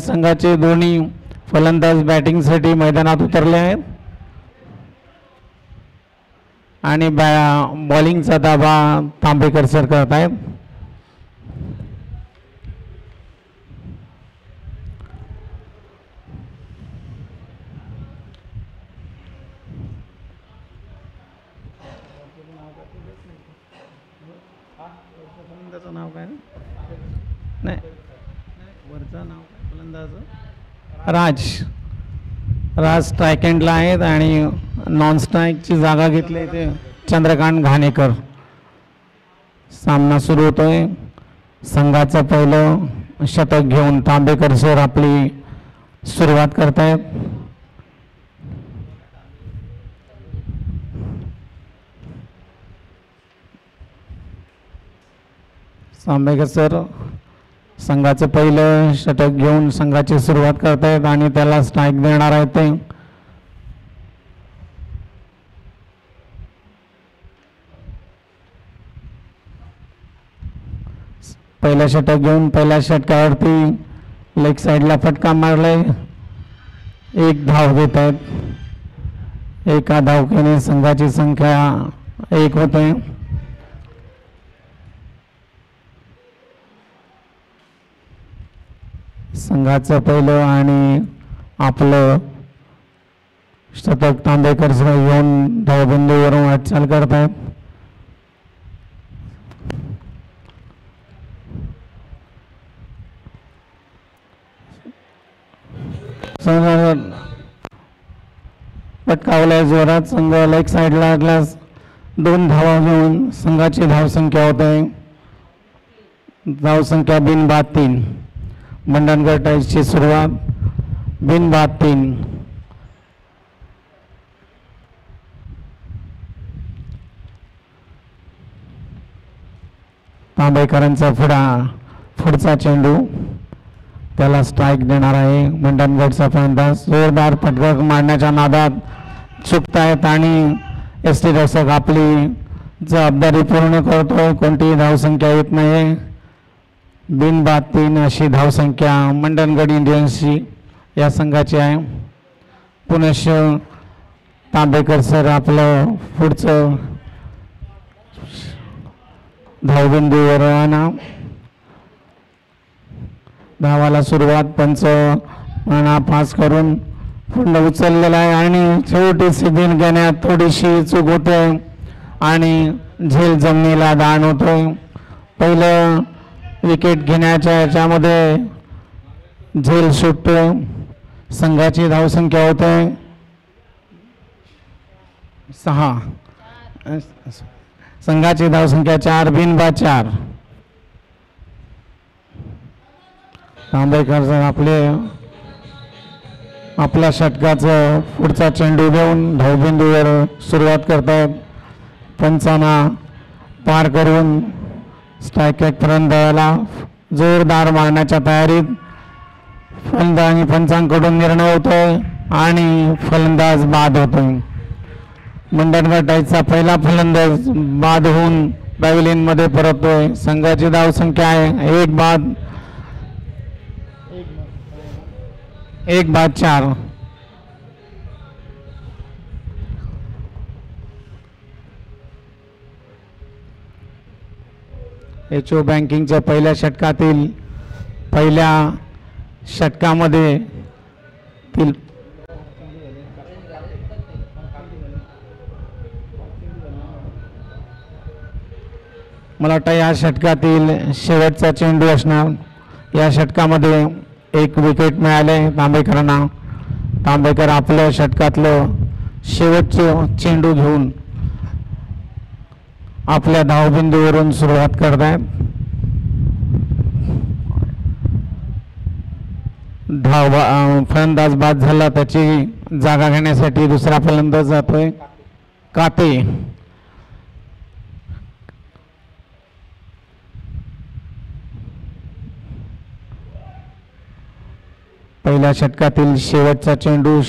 संघाचे दोन्ही फलंदाज बॅटिंगसाठी मैदानात उतरले आहेत आणि बॉलिंगचा दाबा तांबेकर सर करत आहेत. नाव काय नाही वरचं नाव काय फलंदाज राज स्ट्राईक एंडला आहेत आणि नॉन स्ट्राईकची जागा घेतली ते चंद्रकांत घाणेकर. सामना सुरू होतोय. संघाचं पहिलं शतक घेऊन तांबेकर सर आपली सुरुवात करतायत. तांबेकर सर संघाचं पहिलं षटक घेऊन संघाची सुरुवात करतायत आणि त्याला स्ट्राईक देणार आहेत ते. पहिलं षटक घेऊन पहिल्या षटकावरती लेग साईडला फटका मारलाय. एक धाव देत आहेत. एका धावकीने संघाची संख्या 1 होते. संघाचं पहिलं आणि आपलं शतक तांबेकर घेऊन धावबिंदूवरून वाटचाल करत आहेत. पटकावल्या जोरात. संघ लेग साईडला लागल्यास 2 धावा घेऊन संघाची धावसंख्या होते. धावसंख्या बिनबाद 3. मंडणगड टाईजची सुरुवात बिनबाद 3. तांबेकरांचा पुढचा चेंडू त्याला स्ट्राईक देणार आहे. मंडणगडचा फलंदाज जोरदार फटका मारण्याच्या नादात चुकतायत आणि एस टी रक्षक आपली जबाबदारी पूर्ण करतोय. कोणतीही धावसंख्या येत नाही. बिनबाद 3 अशी धावसंख्या मंडणगड इंडियन्सची या संघाची आहे. पुनश्च तांबेकर सर आपलं पुढचं धावबिंदूवर आणा. धावाला सुरुवात. पंच म्हणा पास करून पुढं उचललेला आहे आणि शेवटी सिद्धीन घेण्यात थोडीशी चूक होते आणि झेल जमिनीला दान होतोय. पहिलं विकेट घेण्याच्या याच्यामध्ये झेल सुटतो. संघाची धावसंख्या होते 6. संघाची धावसंख्या 4. बिनबाद 4. तांबेकर आपल्या षटकाचं पुढचा चेंडू देऊन धावबिंदूवर सुरुवात करतात. पंचांना पार करून स्ट्राईक फलंदाजाला जोरदार मारण्याच्या तयारीत. फलंदाज पंचांकडून निर्णय होतोय आणि फलंदाज बाद होतोय. मंडणगड टाईजचा पहिला फलंदाज बाद होऊन पॅव्हिलियनमध्ये परततोय. संघाची धावसंख्या आहे 1 बाद 4. एच ओ बँकिंगच्या पहिल्या षटकामध्ये मला वाटतं या षटकातील शेवटचा चेंडू असणार. या षटकामध्ये 1 विकेट मिळाले तांबेकरांना. तांबेकर आपल्या षटकातलं शेवटचं चेंडू घेऊन आपल्या धावबिंदूवरून सुरुवात करत आहेत. फलंदाज बाद झाला. त्याची जागा घेण्यासाठी दुसरा फलंदाज जातोय काते. पहिल्या षटकातील शेवटचा चेंडू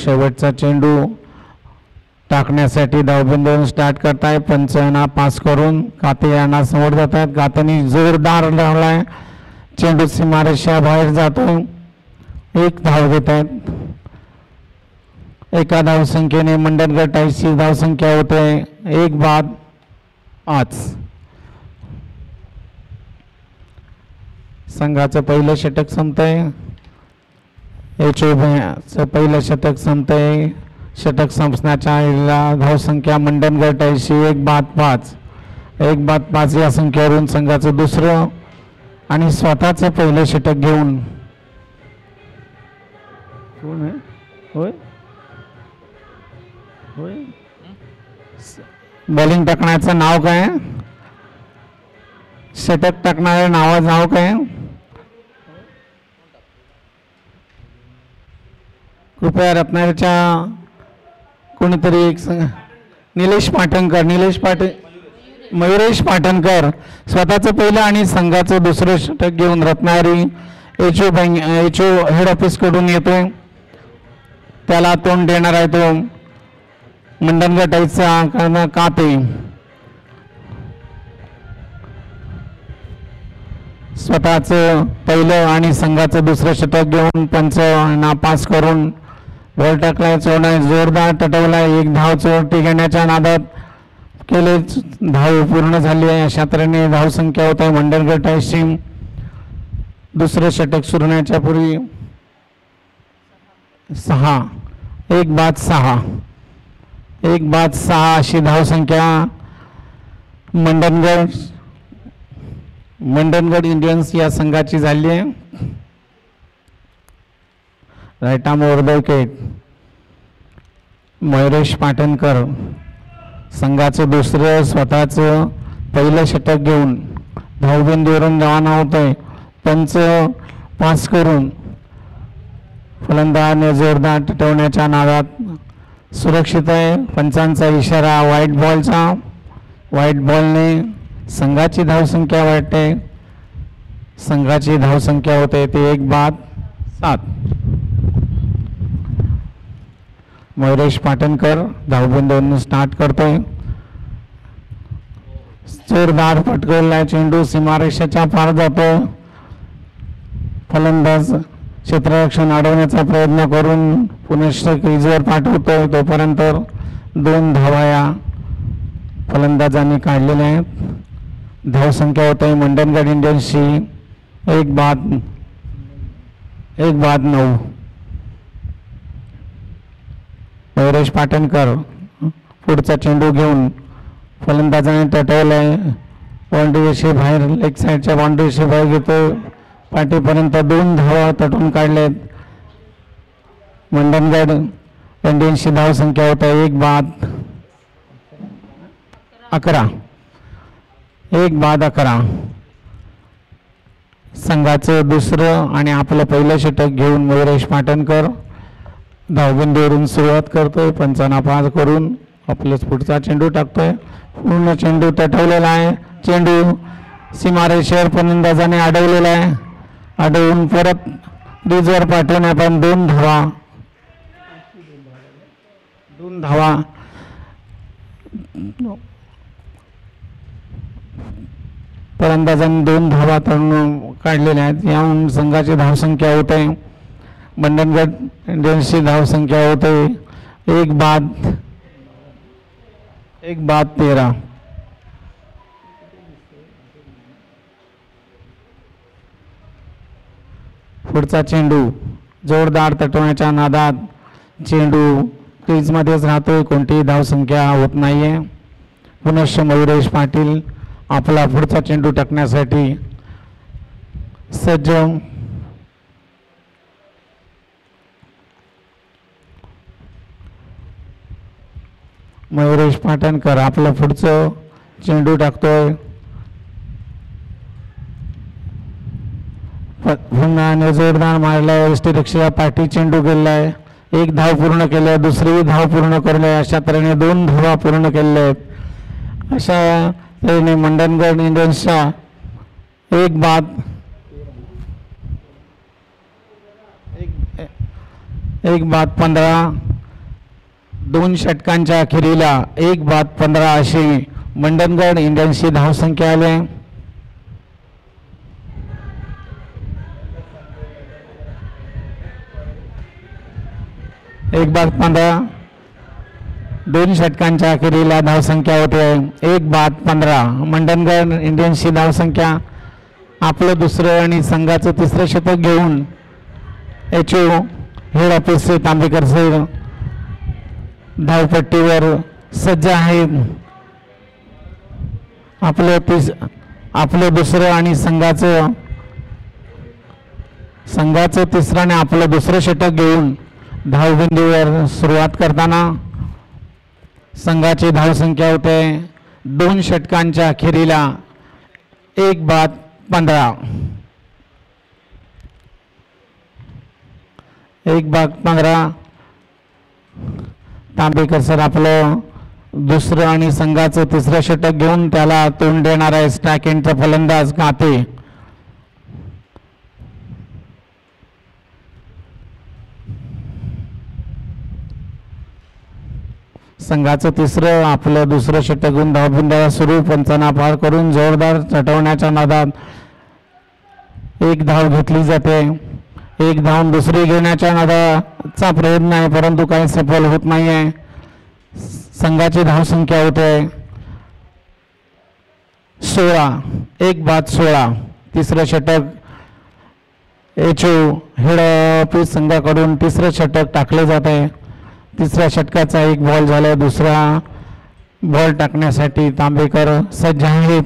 टाकण्यासाठी धावबिंदूवरून स्टार्ट करताय. पंचांना पास करून काते यांना समोर जातात. कातेनी जोरदार लावलाय. चेंडू सीमारेषा बाहेर जातो एक धाव घेत आहेत. एका धावसंख्येने मंडणगड टाईची धावसंख्या होते 1-5. संघाचं पहिलं षटक संपतंय. एचओचं पहिलं षटक संपतंय. षटक संपण्याच्या वेळेला धावसंख्या मंडणगड टाईची 1-5. 1-5 या संख्येवरून संघाचं दुसरं आणि स्वतःचं पहिलं षटक घेऊन कोण आहे होय होय बॉलिंग टाकण्याचं नाव काय? षटक टाकणाऱ्या नावाचं नाव काय? कृपया रत्नागिरीच्या कोणीतरी एक निलेश पाटणकर मयुरेश पाटणकर स्वतःचं पहिलं आणि संघाचं दुसरं षटक घेऊन रत्नागिरी एचओ हेड ऑफिस कडून येतोय. त्याला तोंड देणार आहे तो मंडणगड टाईचा कापे. स्वतःचं पहिलं आणि संघाचं दुसरं षटक घेऊन पंच नापास करून बॉल टाकलाय. चोरलाय जोरदार टटवलाय. एक धाव चोरटी घेण्याच्या नादात केले. धाव पूर्ण झाली आहे. अशा तऱ्हेने धावसंख्या होत आहे मंडणगड टाईची. दुसरं षटक सुरू होण्याच्या पूर्वी 6. 1-6. 1-6 अशी धावसंख्या मंडणगड इंडियन्स या संघाची झाली आहे. Right arm over the wicket. Mayuresh Patankar संघाचं दुसरं स्वतःचं पहिलं षटक घेऊन धावबिंदूवरून रवाना होतोय. पंच पास करून फलंदाजाने जोरदार टटवण्याच्या नादात सुरक्षित आहे. पंचांचा इशारा व्हाईट बॉलचा. व्हाईट बॉलने संघाची धावसंख्या वाढते. संघाची धावसंख्या होते ते 1-7. मयुरेश पाटणकर धावबिंदूवरून स्टार्ट करतोय. जोरदार फटकवलाय चेंडू सीमारेषेच्या पार जातो. फलंदाज क्षेत्ररक्षण अडवण्याचा प्रयत्न करून पुनश्च क्रीजवर पाठवतोय. तोपर्यंत 2 धावा या फलंदाजांनी काढलेल्या आहेत. धावसंख्या होत आहे मंडणगड इंडियन्सची 1-9. मयुरेश पाटणकर पुढचा चेंडू घेऊन फलंदाजाने टटवलाय. बाउंड्रीशी बाहेर लेग साईडच्या बाउंड्रीशी बाहेर घेतो. पाठीपर्यंत 2 धावा तटून काढलेत. मंडणगड इंडियन्सची धावसंख्या होत आहे 1-11. 1-11. संघाचं दुसरं आणि आपलं पहिलं षटक घेऊन मयुरेश पाटणकर धावबिंदूवरून सुरुवात करतोय. पंचांना पास करून आपलंच पुढचा चेंडू टाकतोय. पूर्ण चेंडू तटवलेला आहे. चेंडू सीमारेषेवर फलंदाजाने अडवलेला आहे. अडवून परत क्रीजवर पाठवण्यात 2 धावा फलंदाजांनी 2 धावा काढलेल्या आहेत. याहून संघाची धावसंख्या होते मंडणगड इंडियन्सची धावसंख्या होते 1-13. पुढचा चेंडू जोरदार तटवण्याच्या नादात चेंडू क्रीजमध्येच राहतोय. कोणतीही धावसंख्या होत नाहीये. पुनश्च मयुरेश पाटील आपला पुढचा चेंडू टाकण्यासाठी सज्ज. मयुरेश पाटणकर आपलं पुढचं चेंडू टाकतोय. पुन्हा जोरदार मारलाय. यष्टीरक्षक पाठी चेंडू गेलाय. 1 धाव पूर्ण केल्या. दुसरी धाव पूर्ण करले. अशा तऱ्हेने 2 धावा पूर्ण केल्या आहेत. अशा तऱ्हेने मंडणगड इंडियन्सच्या 1-15. 2 षटकांच्या अखेरीला 1-15 अशी मंडणगड इंडियन्सची धावसंख्या आली. एक बाद 15. 2 षटकांच्या अखेरीला धावसंख्या होते 1-15. मंडणगड इंडियन्सची धावसंख्या आपलं दुसरं आणि संघाचं तिसरं शतक घेऊन HO head office Tambekar sir धावपट्टीवर सज्ज आहेत. आपलं दुसरं आणि संघाचं तिसरं आणि आपलं दुसरं षटक घेऊन धावबिंदूवर सुरुवात करताना संघाची धावसंख्या होते 2 षटकांच्या अखेरीला 1-15. 1-15. तांबेकर सर आपलं दुसरं आणि संघाचं तिसरं षटक घेऊन त्याला तोंड देणार आहे स्ट्राईक एंडचा फलंदाज काते. संघाचं तिसरं आपलं दुसरं षटक घेऊन धावबिंदूला सुरू. पंचांना पार करून जोरदार चटवण्याच्या नादात 1 धाव घेतली जाते. 1 धाव दुसरी घेण्याच्या नादाचा प्रयत्न आहे परंतु काही सफल होत नाही आहे. संघाची धावसंख्या होते 16. 1-16. तिसरं षटक एचओ हेड ऑफिस संघाकडून तिसरं षटक टाकले जात आहे. तिसऱ्या षटकाचा 1 बॉल झाला. दुसरा बॉल टाकण्यासाठी तांबेकर सज्ज आहेत.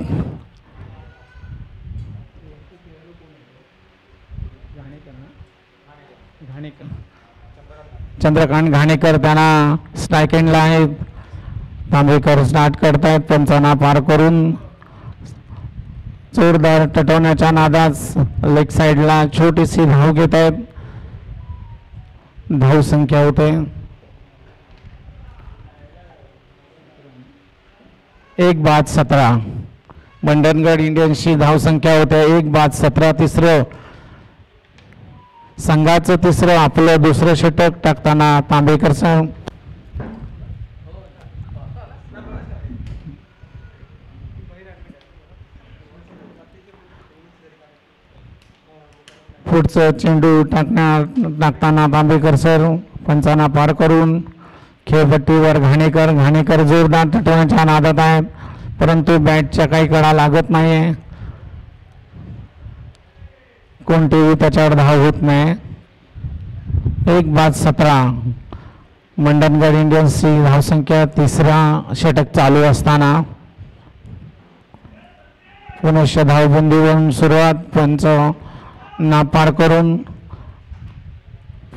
चंद्रकांत घाणेकर त्यांना स्ट्राईक एंडला आहेत. तांबेकर स्टार्ट करतायत. पंचांना पार करून जोरदार टटवण्याच्या नादात लेग साईडला छोटीशी धाव घेत आहेत. धावसंख्या होते 1-17. मंडणगड इंडियन्सची धावसंख्या होते 1-17. तिसरं संघाचं तिसरं आपलं दुसरं षटक टाकताना तांबेकर सर पुढचं चेंडू टाकताना तांबेकर सर पंचांना पार करून खेळपट्टीवर घाणेकर जोरदार टटवण्याच्या नादात आहेत परंतु बॅटच्या काही कडा लागत नाहीये. कोणतीही त्याच्यावर धाव होत नाही. 1-17. मंडणगड इंडियन्सची धावसंख्या तिसरा षटक चालू असताना पुनश्च धावबंदीवरून सुरुवात. पंच ना पार करून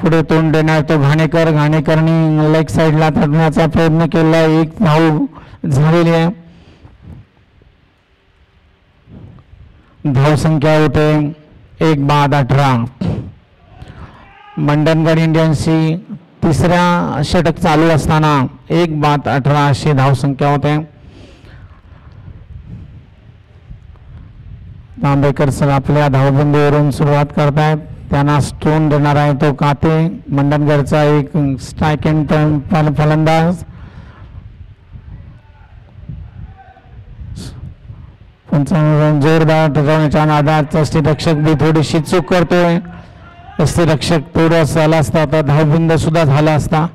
पुढे तोंड देणार तो घाणेकरनी लेग साईडला तडण्याचा प्रयत्न केला. 1 धाव झालेली आहे. धावसंख्या होते 1-18. मंडणगड इंडियन्सची तिसऱ्या षटक चालू असताना 1-18 अशी धावसंख्या होते. तांबेकर सर आपल्या धावबंदीवरून सुरुवात करतायत. त्यांना स्टोन देणार आहे तो काते. मंडणगडचा एक स्ट्राईक एंड फलंदाज. जोरदार टटवण्याच्या नादात यष्टिरक्षक बी थोडीशी चूक करतोय. यष्टिरक्षक थोडासा आला असता तर धावबिंद सुद्धा झाला असता.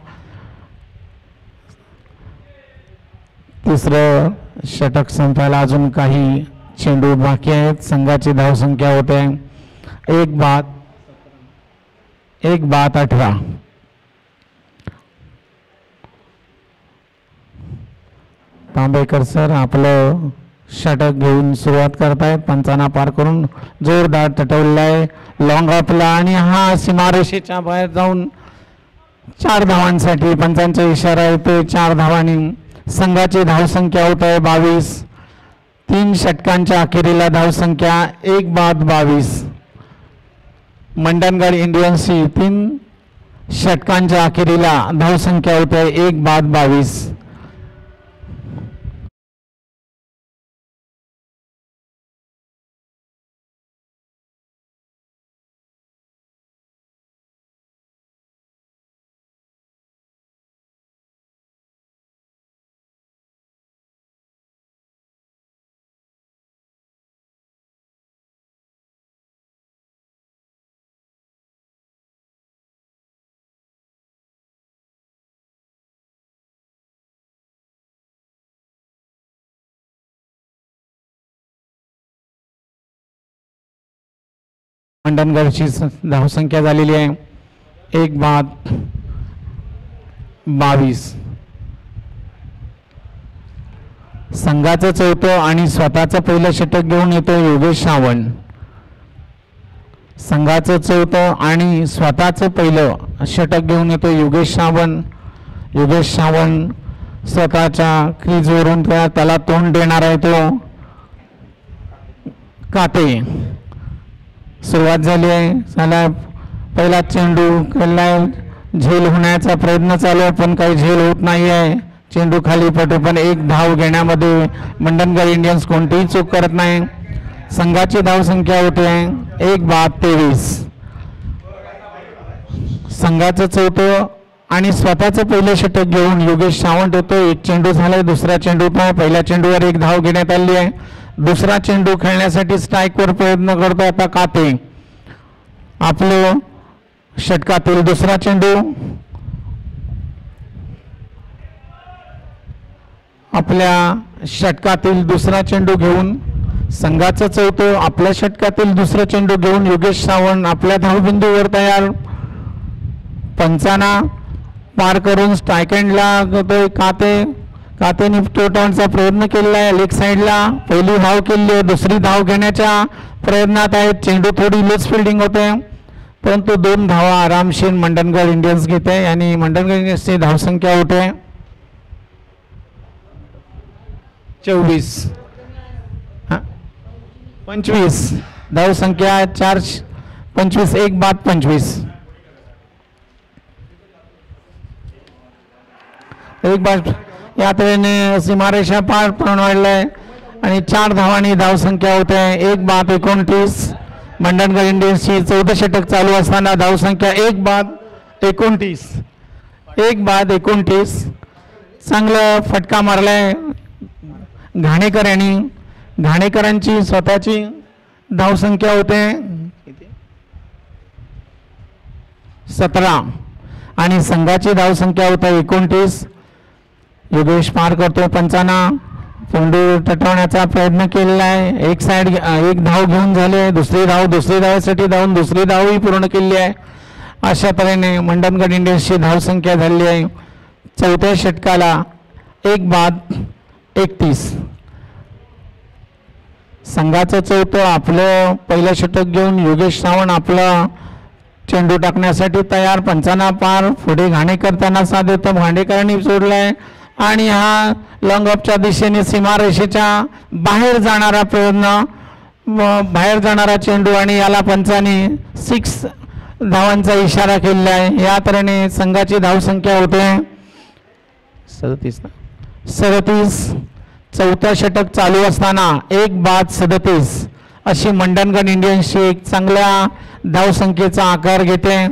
तिसरं षटक संपायला अजून काही चेंडू बाकी आहेत. संघाची धावसंख्या होते 1-18. तांबेकर सर आपलं षटक घेऊन सुरुवात करतायत. पंचांना पार करून जोरदार टटवलेला आहे. लॉंग ऑफला आणि हा सीमारेषेच्या बाहेर जाऊन 4 धावांसाठी पंचांचा इशारा येतो. 4 धावांनी संघाची धावसंख्या होत आहे 22. 3 षटकांच्या अखेरीला धावसंख्या 1-22. मंडणगड इंडियन्सची 3 षटकांच्या अखेरीला धावसंख्या होत आहे 1-22. मंडणगडची धावसंख्या झालेली आहे 1 बाद 22. संघाचं चौथं आणि स्वतःचं पहिलं षटक घेऊन येतो योगेश सावंत. संघाचं चौथं आणि स्वतःचं पहिलं षटक घेऊन येतो योगेश सावंत. योगेश सावंत स्वतःच्या क्रीजवरून त्याला तोंड देणार आहे तो काते. सुरुवात झाली आहे. चला पहिला चेंडू केलाय. झेल होण्याचा प्रयत्न चालू आहे पण काही झेल होत नाही आहे. चेंडू खाली पडतो पण 1 धाव घेण्यामध्ये मंडणगड इंडियन्स कोणतीही चूक करत नाही. संघाची धावसंख्या होते 1 बाद 23. संघाचं चौथं आणि स्वतःचं पहिलं षटक घेऊन योगेश सावंत होतो. 1 चेंडू झालाय. दुसरा चेंडू पण पहिल्या चेंडूवर 1 धाव घेण्यात आली आहे. दुसरा चेंडू खेळण्यासाठी स्ट्राईकवर प्रयत्न करतो आता काते. आपलं षटकातील दुसरा चेंडू. आपल्या षटकातील दुसरा चेंडू घेऊन संघाचं चौथं आपल्या षटकातील दुसरा चेंडू घेऊन योगेश सावंत आपल्या धावबिंदूवर तयार. पंचांना पार करून स्ट्राईक एंडला कातेने टोटावण्याचा प्रयत्न केलेला आहे. लेग साईडला पहिली धाव केली आहे. दुसरी धाव घेण्याच्या प्रयत्नात आहेत. चेंडू थोडी लूज फिल्डिंग होते परंतु 2 धावा आरामशीर मंडणगड इंडियन्स घेते आणि मंडणगड इंडियन्सची धावसंख्या होते 24. 25 धावसंख्या 25 1 बाद 25. 1 बाद या तऱ्हेने सीमारेषा पार पण वाढलाय आणि 4 धावांनी धावसंख्या होते 1 बाद 29. मंडणगड इंडियन्सची 14 षटक चालू असताना धावसंख्या 1 बाद 29. 1 बाद 29. चांगला फटका मारलाय घाणेकर यांनी. घाणेकरांची स्वतःची धावसंख्या होते 17 आणि संघाची धावसंख्या होते 29. योगेश पार करतो पंचांना. चेंडू तटवण्याचा प्रयत्न केलेला आहे. 1 धाव घेऊन झाले. दुसरी धावेसाठी धावून दुसरी धावही पूर्ण केली आहे. अशा तऱ्हेने मंडणगड इंडियन्सची धावसंख्या झाली आहे 4थ्या षटकाला 1 बाद 31. संघाचं चौथं आपलं पहिलं षटक घेऊन योगेश सावंत आपला चेंडू टाकण्यासाठी तयार. पंचांना पार. पुढे घाणेकर त्यांना साथ देतो. घाणेकरांनी सोडलाय आणि हा लॉंग ऑफच्या दिशेने सीमारेषेच्या बाहेर जाणारा बाहेर जाणारा चेंडू आणि याला पंचांनी 6 धावांचा इशारा केलेला आहे. या तऱ्हेने संघाची धावसंख्या होते 37. 4थं षटक चालू असताना 1 बाद 37 अशी मंडणगड इंडियन्सची एक चांगल्या धावसंख्येचा आकार घेते.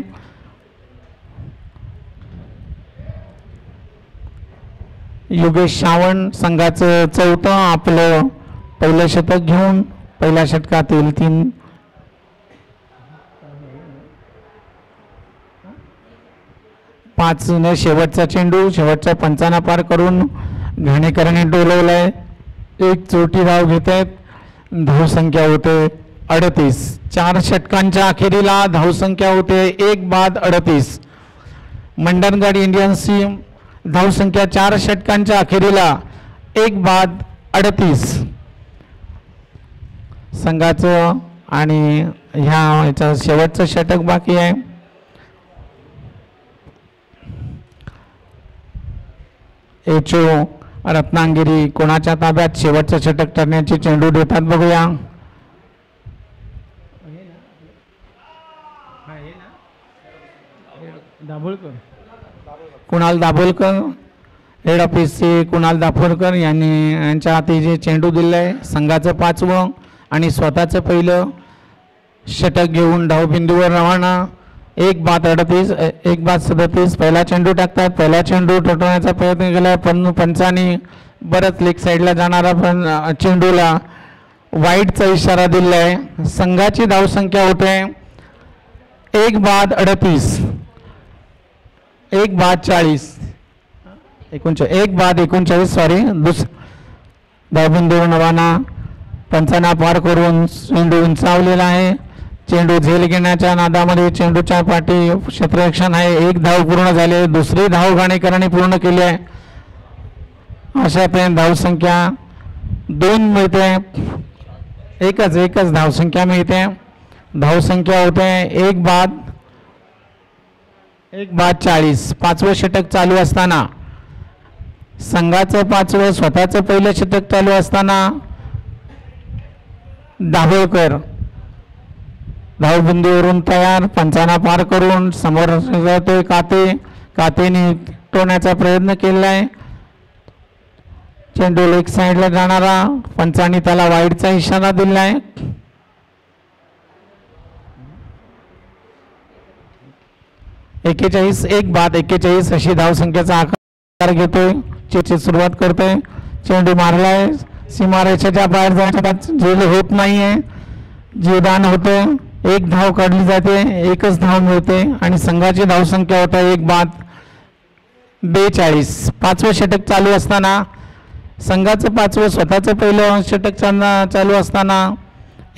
योगेश सावंत संघाचं चौथं आपलं पहिलं षटक घेऊन पहिल्या षटकातील 5 शेवटचा चेंडू शेवटच्या पंचांना पार करून घाणेकरांनी डोलवलाय. 1 चोटी धाव घेत आहेत. धावसंख्या होते 38. 4 षटकांच्या अखेरीला धावसंख्या होते 1 बाद 38. मंडणगड इंडियन्सची धावसंख्या 4 षटकांच्या अखेरीला 1 बाद 38. संघाचं आणि ह्याचा शेवटचं षटक बाकी आहे. एचओ रत्नागिरी कोणाच्या ताब्यात शेवटचं षटक करण्याची चेंडू देतात बघूया. कुणाल दाभोलकर हेड ऑफिसचे कुणाल दाभोलकर यांच्या हाती जे चेंडू दिलाय संघाचं 5वं आणि स्वतःचं पहिलं षटक घेऊन धावबिंदूवर रवाना. 1 बाद 38 1 बाद 37. पहिला चेंडू टाकतात. पहिला चेंडू टोटवण्याचा प्रयत्न केला पण पंचांनी बरंच लेग साईडला जाणारा पण चेंडूला वाईडचा इशारा दिला आहे. संघाची धावसंख्या होते 1 बाद 38 1 बाद 40 1 बाद 39 सॉरी. धावबिंदूवर रवाना. पंचांना पार करून चेंडू उंचावलेला आहे. चेंडू झेल घेण्याच्या नादामध्ये चेंडूच्या पाठी क्षेत्ररक्षण आहे. एक धाव पूर्ण झाली आहे. दुसरी धाव घाणेकरांनी पूर्ण केली आहे. अशापर्यंत धावसंख्या 2 मिळते. एकच धावसंख्या मिळते. धावसंख्या होते 1 बाद 40. 5वं षटक चालू असताना संघाचं 5वं स्वतःचं पहिलं षटक चालू असताना दाभोळकर धावबंदीवरून तयार. पंचांना पार करून समोर जातोय कातेने टोण्याचा प्रयत्न केला आहे. चेंडू लेग साईडला जाणारा. पंचांनी त्याला वाईडचा इशारा दिला आहे. एक बाद 41 अशी धावसंख्येचा आकार घेतोय. चेंडूची सुरुवात करतोय. चेंडू मारलाय. सीमारेषेच्या बाहेर जाण्याचा झेल होत नाहीये. जीवदान होते. 1 धाव काढली जाते. एकच धाव मिळते आणि संघाची धावसंख्या होता 1 बाद 42. 5वं षटक चालू असताना संघाचं 5वं स्वतःचं पहिलं षटक चालू असताना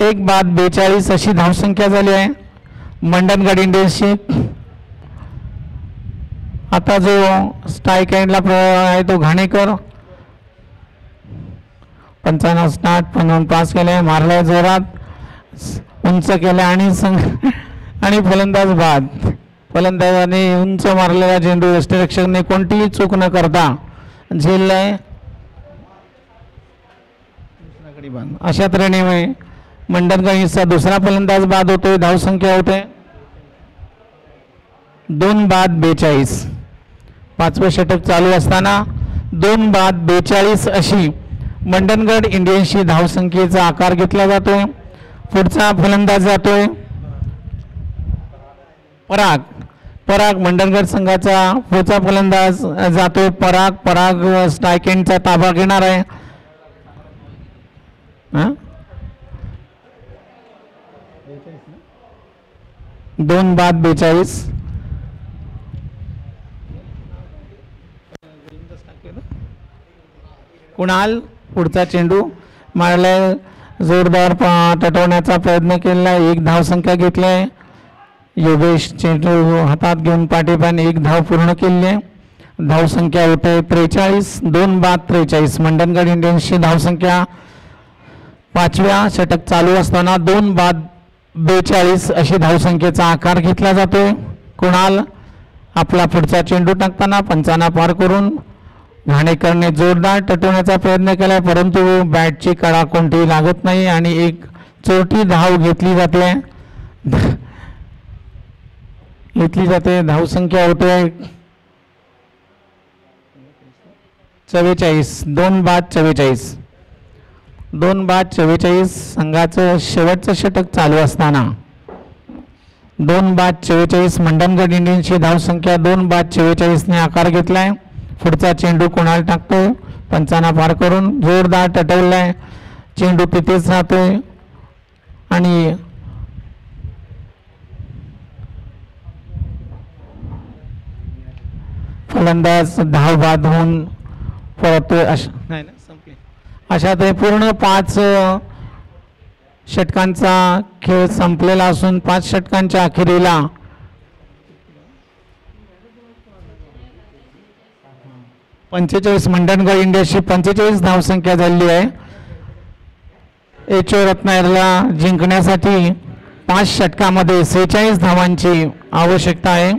1 बाद 42 अशी धावसंख्या झाली आहे मंडणगड इंडियन्सची. आता जो स्ट्राईक एंडला आहे तो घाणेकर. 95 स्टार्ट पण पास केले. मारलाय जोरात उंच केले आणि फलंदाज बाद. फलंदाजाने उंच मारलेला चेंडू यष्टिरक्षकने कोणतीही चूक न करता झेललाय. अशा तऱ्हेने मंडणगड इंडियन्सचा दुसरा फलंदाज बाद होतोय. धावसंख्या होते 2 बाद 42. 5वं षटक चालू असताना 2 बाद 42 अशी मंडणगड इंडियन्सची धावसंख्येचा आकार घेतला जातोय. पुढचा फलंदाज जातोय पराग मंडणगड संघाचा पुढचा फलंदाज जातोय पराग स्ट्राईक एंडचा ताबा घेणार आहे. 2 बाद 42. कुणाल पुढचा चेंडू मारलाय. जोरदार तटवण्याचा प्रयत्न केलाय. 1 धावसंख्या घेतलाय. योगेश चेंडू हातात घेऊन पाठीपान 1 धाव पूर्ण केली आहे. धावसंख्या होते 43. 2 बाद 43 मंडणगड इंडियन्सची धावसंख्या. 5व्या षटक चालू असताना 2 बाद 42 अशी धावसंख्येचा आकार घेतला जातोय. कुणाल आपला पुढचा चेंडू टाकताना पंचांना पार करून घाणेकरने जोरदार टटवण्याचा प्रयत्न केला परंतु बॅटची कडा कोणतीही लागत नाही आणि एक चोरटी धाव घेतली जाते. धावसंख्या होते 44. 2 बाद 44. 2 बाद 44 संघाचं शेवटचं षटक चालू असताना 2 बाद 44 मंडणगड इंडियन्सची धावसंख्या 2 बाद 44 ने आकार घेतलाय. पुढचा चेंडू कोणाला टाकतोय. पंचांना पार करून जोरदार टटवलाय. चेंडू तिथेच राहतोय आणि फलंदाज धाव बाद होऊन परतोय. अशा ते पूर्ण 5 षटकांचा खेळ संपलेला असून 5 षटकांच्या अखेरीला मंडणगड इंडियन्सची 45 धावसंख्या झाली आहे. एचओ रत्नागिरीला जिंकण्यासाठी 5 षटकामध्ये 46 धावांची आवश्यकता आहे.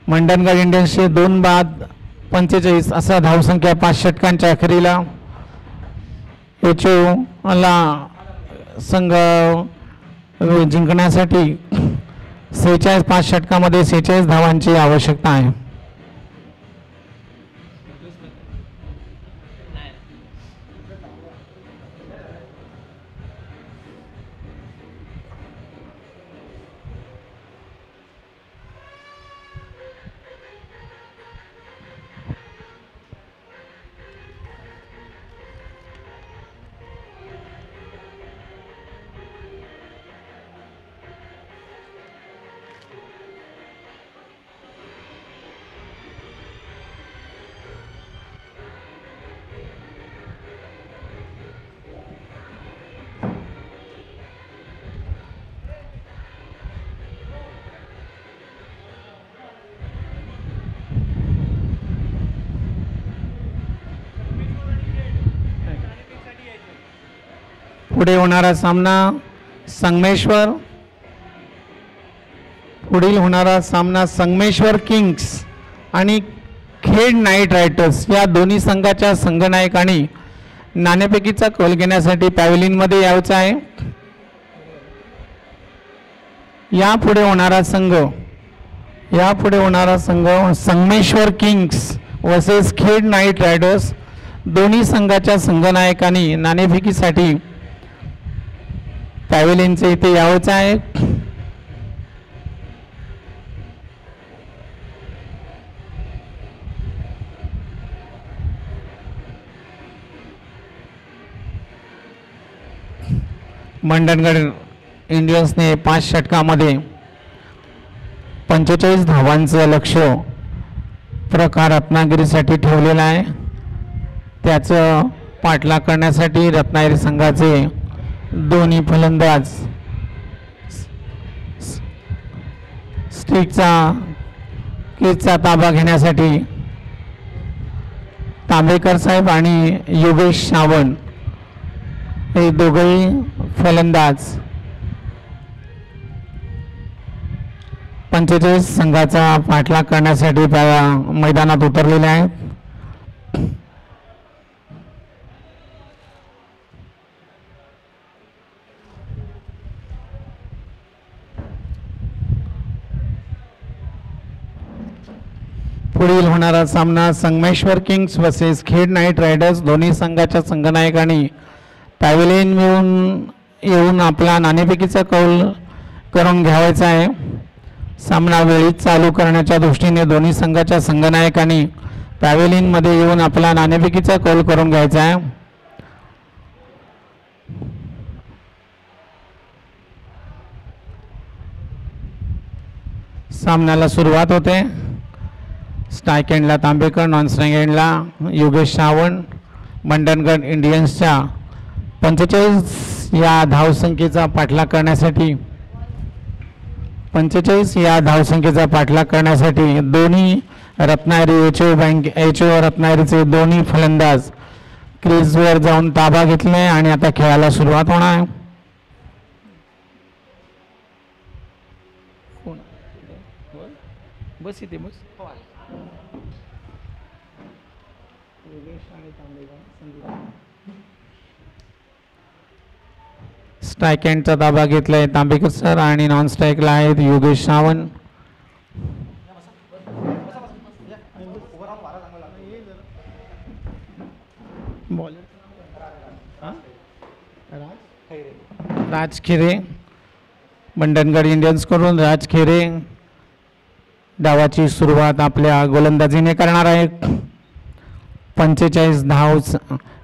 मंडणगड इंडियन्सचे 2 बाद 45 असा धावसंख्या 5 षटकांच्या अखेरीला. एचओला संघ जिंकण्यासाठी 5 षटकामध्ये 46 धावांची आवश्यकता आहे. पुढे होणारा सामना संगमेश्वर, पुढील होणारा सामना संगमेश्वर किंग्स आणि खेड नाईट रायडर्स या दोन्ही संघाच्या संघनायकांनी नाणेफेकीचा कौल घेण्यासाठी पॅव्हेलियनमध्ये यायचं आहे. यापुढे होणारा संघ Sangameshwar Kings versus Khed night riders. दोन्ही संघाच्या संघनायकांनी नाणेफेकीसाठी पॅव्हेलियनचे इथे यावंच आहे. मंडणगड इंडियन्सने 5 षटकामध्ये 45 धावांचं लक्ष्य प्रकार रत्नागिरीसाठी ठेवलेलं आहे. त्याचं पाठलाग करण्यासाठी रत्नागिरी संघाचे दोन्ही फलंदाज केजचा ताबा घेण्यासाठी तांबेकर साहेब आणि योगेश सावंत हे दोघेही फलंदाज 45 संघाचा पाठलाग करण्यासाठी मैदानात उतरलेले आहेत. पुढील होणारा सामना Sangameshwar Kings versus Khed night riders. दोन्ही संघाच्या संघनायकांनी पॅव्हेलियन येऊन आपला नाणेफेकीचा कौल करून घ्यायचा आहे. सामना वेळीच चालू करण्याच्या दृष्टीने दोन्ही संघाच्या संघनायकांनी पॅव्हेलियनमध्ये येऊन आपला नाणेफेकीचा कौल करून घ्यायचा आहे. सामन्याला सुरुवात होते. स्ट्राईक एंडला तांबेकर, नॉन स्ट्राईक एंडला योगेश सावंत. मंडणगड इंडियन्सच्या 45 या धावसंख्येचा पाठलाग करण्यासाठी दोन्ही रत्नागिरी एचओ रत्नागिरीचे दोन्ही फलंदाज क्रीजवर जाऊन ताबा घेतले आणि आता खेळाला सुरुवात होणार. बस इथे बस. स्ट्राईक एंडचा ताबा घेतलाय तांबेकर सर आणि नॉन स्ट्राईकला आहेत योगेश सावंत. राज खिरे मंडणगड इंडियन्स कडून राज खिरे डावाची सुरुवात आपल्या गोलंदाजीने करणार आहे. 45 धाव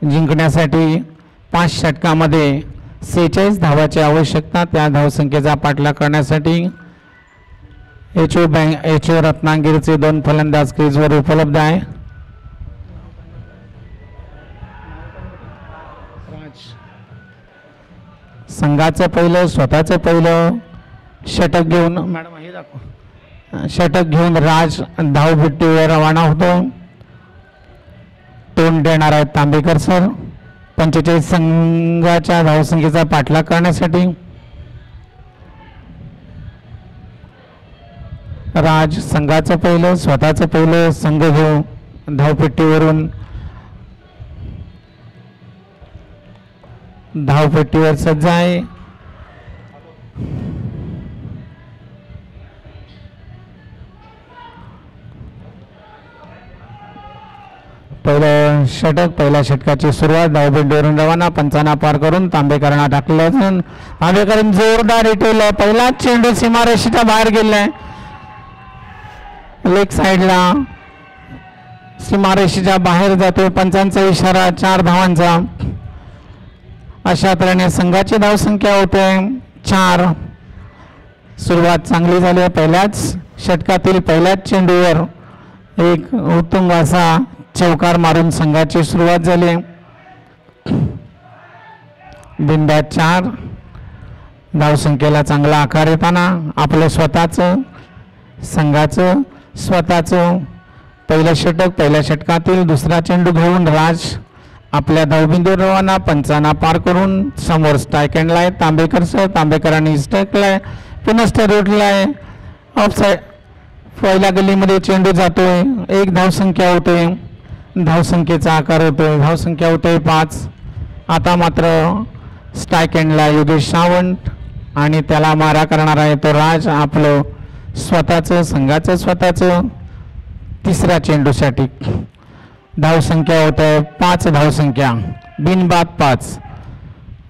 जिंकण्यासाठी 5 षटकामध्ये 46 धावाची आवश्यकता. त्या धावसंख्येचा पाठलाग करण्यासाठी एचओ रत्नागिरीचे 2 फलंदाज क्रीजवर उपलब्ध आहे. संघाचं स्वतःचं पहिलं षटक घेऊन राज धावपट्टीवर रवाना होतो. तोंड देणार आहेत तांबेकर सर. 45 संघाच्या धावसंख्येचा पाठलाग करण्यासाठी राज संघाचं स्वतःचं पहिलं संघ घेऊन धावपट्टीवरून धावपट्टीवर सज्ज आहे. पहिल्या षटकाची सुरुवात धावपट्टीवरून रवाना. पंचांना पार करून तांबेकरांना टाकलं. तांबेकरांनी जोरदार रिटवलं. पहिलाच चेंडू सीमारेषेच्या बाहेर गेलाय. लेग साईडला सीमारेषेच्या बाहेर जातो. पंचांचा इशारा 4 धावांचा. अशा तऱ्हेने संघाची धावसंख्या होते 4. सुरुवात चांगली झाली. पहिल्याच षटकातील पहिल्याच चेंडूवर एक उत्तुंग असा चौकार मारून संघाची सुरुवात झाली. बिनबाद 4. धावसंख्येला चांगला आकार येताना आपलं संघाचं स्वतःचं पहिलं षटक. पहिल्या षटकातील दुसरा चेंडू घेऊन राज आपल्या धावबिंदू रवाना पंचांना पार करून समोर स्ट्राईक एंडला आहे तांबेकर सर. तांबेकरांनी स्ट्राईकला आहे पुन्हा स्टरोटला आहे ऑफ साईड. पहिल्या गल्लीमध्ये चेंडू जातोय. एक धावसंख्या होते. धावसंख्येचा आकार होतोय. धावसंख्या होते 5. आता मात्र स्ट्राईक एंडला योगेश सावंत आणि त्याला मारा करणार आहे तो राज. आपलं स्वतःचं संघाचं स्वतःचं तिसऱ्या चेंडूसाठी. धावसंख्या होत आहे 5 धावसंख्या. बिनबाद 5.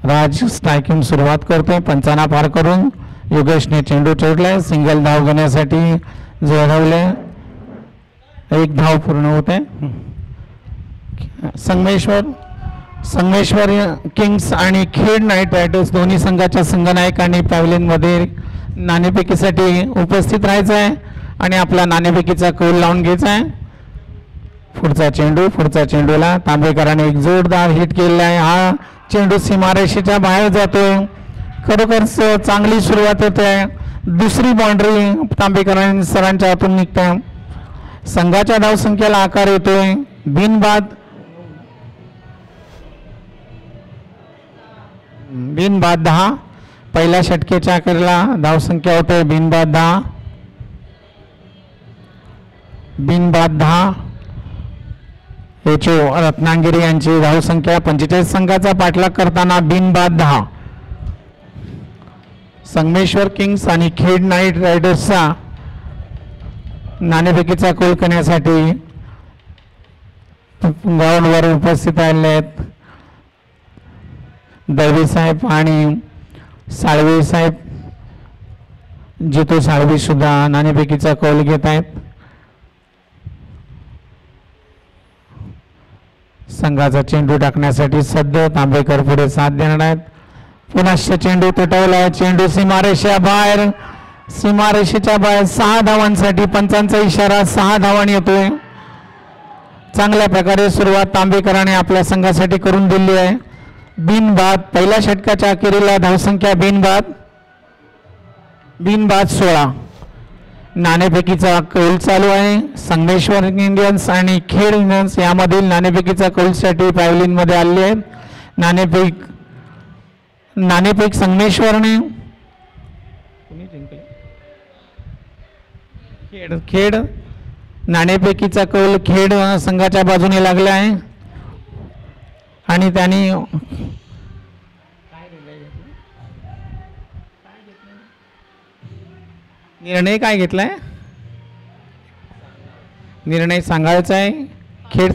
राज स्ट्रायकिंग सुरुवात करतोय. पंचांना पार करून योगेशने चेंडू ठेवलाय. सिंगल धाव घेण्यासाठी जोडवले. 1 धाव पूर्ण होते. संगमेश्वर किंग्स आणि खेड नाईट रायडर्स दोन्ही संघाच्या संघनायकांनी पॅव्हलियनमध्ये नाणेफेकीसाठी उपस्थित राहायचं आहे आणि आपला नाणेफेकीचा कौल लावून घ्यायचा आहे. पुढचा चेंडूला तांबेकरांनी एक जोरदार हिट केलेला आहे. हा चेंडू सीमारेषेच्या बाहेर जातोय. खरोखर चांगली सुरुवात होते. दुसरी बाउंड्री तांबेकरांनी सरांच्या हातून निघते. संघाच्या धावसंख्येला आकार येतोय. बिनबाद 10. पहिल्या षटकेच्या अखेरला धावसंख्या होते बिनबाद 10. रत्नागिरी यांची धावसंख्या 45. संघाचा पाठलाग करताना बिनबाद 10. संगमेश्वर किंग्स आणि खेड नाईट रायडर्सचा नाणेफेकीचा कौल करण्यासाठी ग्राउंडवर उपस्थित आलेले आहेत. दैवी साहेब आणि साळवे साहेब. जितू साळवी सुद्धा नाणेफेकीचा कौल घेत आहेत. संघाचा चेंडू टाकण्यासाठी सध्या तांबेकर पुढे साथ देणार आहेत. पुन्हा चेंडू तुटवलाय. चेंडू सीमारेषेच्या बाहेर. 6 धावांसाठी पंचांचा इशारा. 6 धावांनी येतोय. चांगल्या प्रकारे सुरुवात तांबेकरांनी आपल्या संघासाठी करून दिली आहे. बिनबाद पहिल्या षटकाच्या अखेरीला धावसंख्या बिनबाद 16. नाणेफेकीचा कौल चालू आहे. संगमेश्वर इंडियन्स आणि खेड इंडियन्स यामधील नाणेफेकीचा कौलसाठी पॅव्हलियनमध्ये आले आहेत. नाणेफेक संगमेश्वरने खेड नाणेफेकीचा कौल खेड संघाच्या बाजूने लागला आहे आणि त्यांनी निर्णय काय घेतलाय. निर्णय सांगायचा आहे. खेड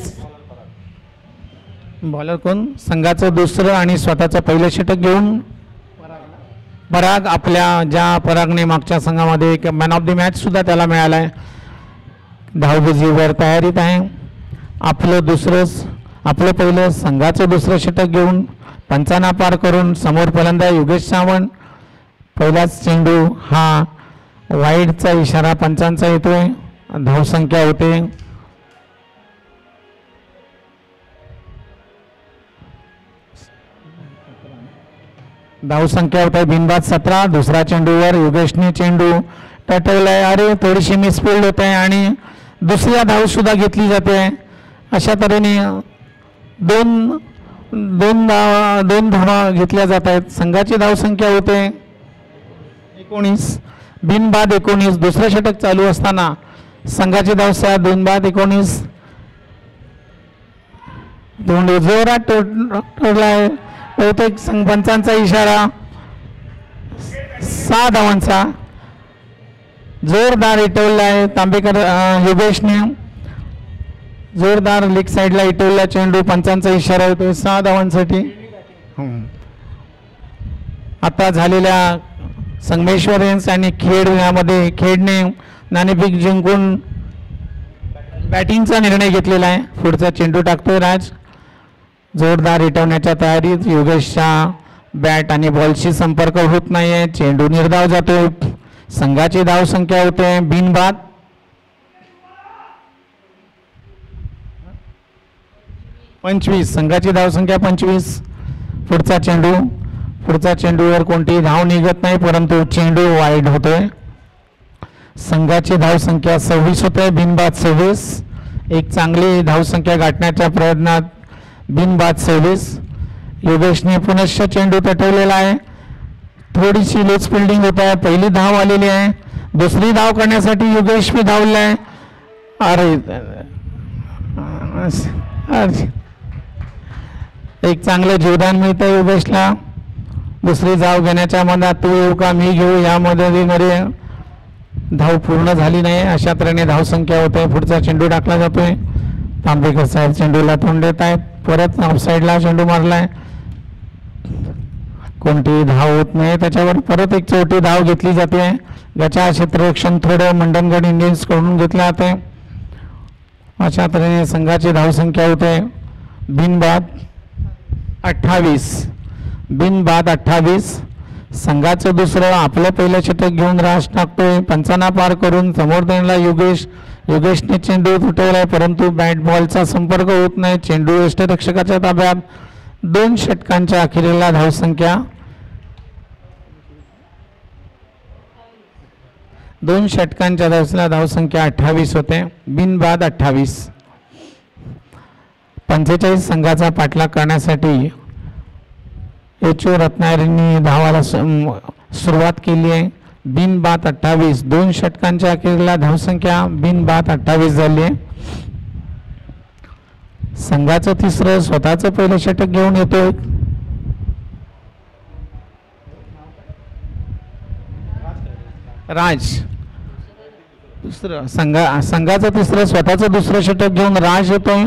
बॉलर कोण संघाचं दुसरं आणि स्वतःचं पहिलं षटक घेऊन पराग. आपल्या ज्या परागने मागच्या संघामध्ये एक मॅन ऑफ द मॅच सुद्धा त्याला मिळाला आहे. धावबाजीवर तयारीत आहे. आपलं पहिलं संघाचं दुसरं षटक घेऊन पंचांना पार करून समोर फलंदाज योगेश सावंत. पहिलाच चेंडू हा वाईडचा इशारा पंचांचा येतोय. धावसंख्या होते बिनबाद 17. दुसऱ्या चेंडूवर योगेशने चेंडू टटवलाय. अरे थोडीशी मिसफिल्ड होत आहे आणि दुसऱ्या धाव सुद्धा घेतली जाते. अशा तऱ्हेने दोन धावा घेतल्या जात आहेत. संघाची धावसंख्या होते 19. बिनबाद 19. दुसरं षटक चालू असताना संघाची धावसंख्या बिनबाद 19. जोरात टोडलाय. बहुतेक पंचांचा इशारा. 6 धावांचा जोरदार इटवला आहे. तांबेकर योगेशने जोरदार लेग साईडला इटवला चेंडू. पंचांचा इशारा होतो 6 धावांसाठी. आता झालेल्या संगमेश्वर आणि खेड यामध्ये खेडने नाणेफेक जिंकून बॅटिंगचा निर्णय घेतलेला आहे. पुढचा चेंडू टाकतोय राज. जोरदार इटवण्याच्या तयारीत. योगेशच्या बॅट आणि बॉलशी संपर्क होत नाहीये. चेंडू निर्धाव जातो. संघाची धावसंख्या होते बिनबाद 25. संघाची धावसंख्या 25. पुढचा चेंडूवर कोणतीही धाव निघत नाही परंतु चेंडू वाईड होतोय. संघाची धावसंख्या 26 होते बिनबाद 26. एक चांगली धावसंख्या गाठण्याच्या प्रयत्नात बिनबाद 26. योगेशने पुनश्च चेंडू तटवलेला आहे. थोडीशी लूज फिल्डिंग होत आहे. पहिली धाव आलेली आहे. दुसरी धाव करण्यासाठी योगेश मी धावला आहे. अरे एक चांगलं जीवदान मिळतं योगेशला. दुसरी धाव घेण्याच्या मनात तू येऊ का मी घेऊ यामध्ये मध्ये धाव पूर्ण झाली नाही. अशा तऱ्हेने धावसंख्या होते. पुढचा चेंडू टाकला जातोय. तांबेकर साहेब चेंडूला तोंड देत आहेत. परत ऑफसाईडला चेंडू मारलाय. कोणतीही धाव होत नाही. त्याच्यावर परत एक चौथी धाव घेतली जाते. याच्या क्षेत्ररक्षण थोडं मंडणगड इंडियन्स कडून घेतलं जाते. अशा तऱ्हेने संघाची धावसंख्या होते. बिनबाद 28. बिनबाद 28. संघाचं दुसरं आपलं पहिलं षटक घेऊन राज टाकतोय. पंचांना पार करून समोर देण्याला योगेशने चेंडू तुटवलाय परंतु बॅट बॉलचा संपर्क होत नाही. चेंडू यष्टिरक्षकाच्या ताब्यात. 2 षटकांच्या अखेरीला धावसंख्या 2 षटकांच्या धावसंख्या 28 होते. बिनबाद 28. 45 संघाचा पाठलाग करण्यासाठी एच.ओ. रत्नागिरींनी धावाला सुरुवात केली आहे. बिनबाद 28. 2 षटकांच्या अखेरीला धावसंख्या बिनबाद 28 झाली आहे. संघाचं तिसरं स्वतःचं पहिलं षटक घेऊन येतोय. राज दुसरं संघाचं तिसरं स्वतःचं दुसरं षटक घेऊन राज येतोय.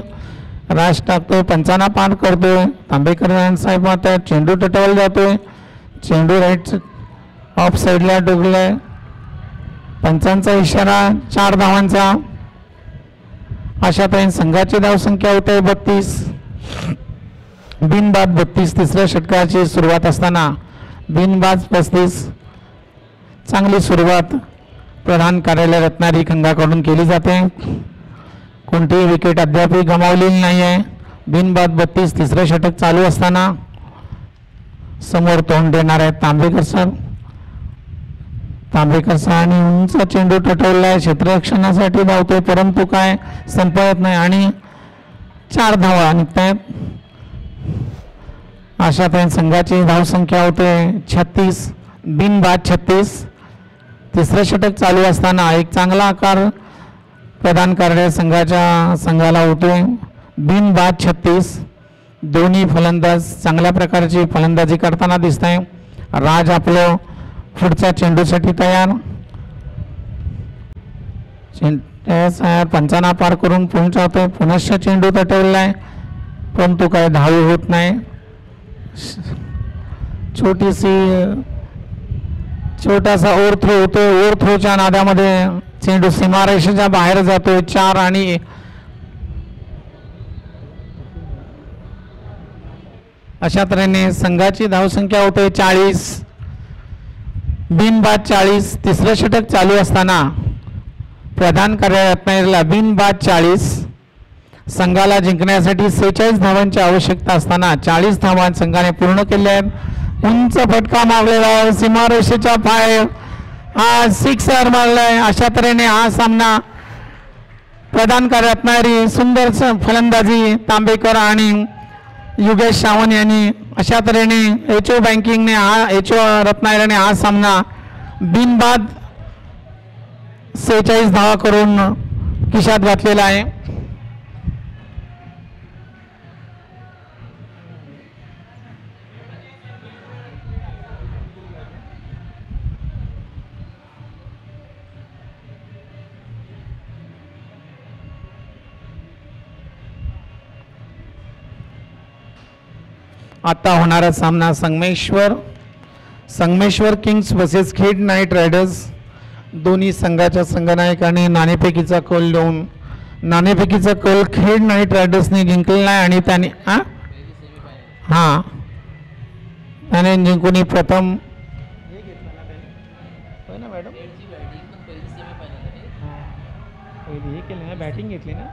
राज टाकतोय. पंचांना पार करतोय. तांबेकर साहेब मात्र चेंडू तटवला जातोय. चेंडू राईट ऑफ साईडला डोगलाय. पंचांचा इशारा 4 धावांचा. अशा तऱ्हेने संघाची धावसंख्या होते 32. बिनबाद 32. तिसऱ्या षटकाची सुरुवात असताना बिनबाद 35. चांगली सुरुवात प्रधान कार्यालय रत्नागिरी संघाकडून केली जाते. कोणतीही विकेट अद्याप गमावलेली नाही आहे. बिनबाद 32. तिसरं षटक चालू असताना समोर तोंड देणार आहेत तांबेकर सर. तांबेकर सरांनी उंच चेंडू तटवला आहे. क्षेत्ररक्षणासाठी धावतोय परंतु काय संपत नाही आणि 4 धावा निघतायत. अशा तऱ्हेने संघाची धावसंख्या होते 36. बिनबाद 36. तिसरं षटक चालू असताना एक चांगला आकार प्रदान करणाऱ्या संघाला होतोय. बिनबाद 36. दोन्ही फलंदाज चांगल्या प्रकारची फलंदाजी करताना दिसत आहे. राज आपलं पुढच्या चेंडूसाठी तयार. पंचांना पार करून पोहोचवतोय. पुनश्च चेंडू तटवलेला आहे परंतु काय धाव होत नाही. छोटासा ओव्हर थ्रो होतोय. ओव्हर थ्रोच्या नादामध्ये चेंडू सीमारेषेच्या बाहेर जातोय. 4 आणि अशा तऱ्हेने संघाची धावसंख्या होते 40. बिनबाद 40. तिसरं षटक चालू असताना प्रधान कार्यालय रत्नागिरीला बिनबाद 40. संघाला जिंकण्यासाठी 46 धावांची आवश्यकता असताना 40 धावा संघाने पूर्ण केल्या आहेत. उंच फटका मारलेला सीमारेषेच्या बाहेर हा 6 मारलाय. अशा तऱ्हेने हा सामना प्रदान कार्यालय रत्नागिरी सुंदर फलंदाजी तांबेकर आणि योगेश सावंत यांनी अशा तऱ्हेने एच.ओ. बँकिंगने एच.ओ. रत्नागिरीने हा सामना बिनबाद 46 धावा करून खिशात घातलेला आहे. आता होणारा सामना Sangameshwar Kings versus Khed night riders. दोन्ही संघाच्या संघनायकांनी नाणेफेकीचा कौल देऊन नाणेफेकीचा कौल खेड नाईट रायडर्सने जिंकलेला आहे आणि त्याने त्याने जिंकून प्रथम बॅटिंग घेतली ना.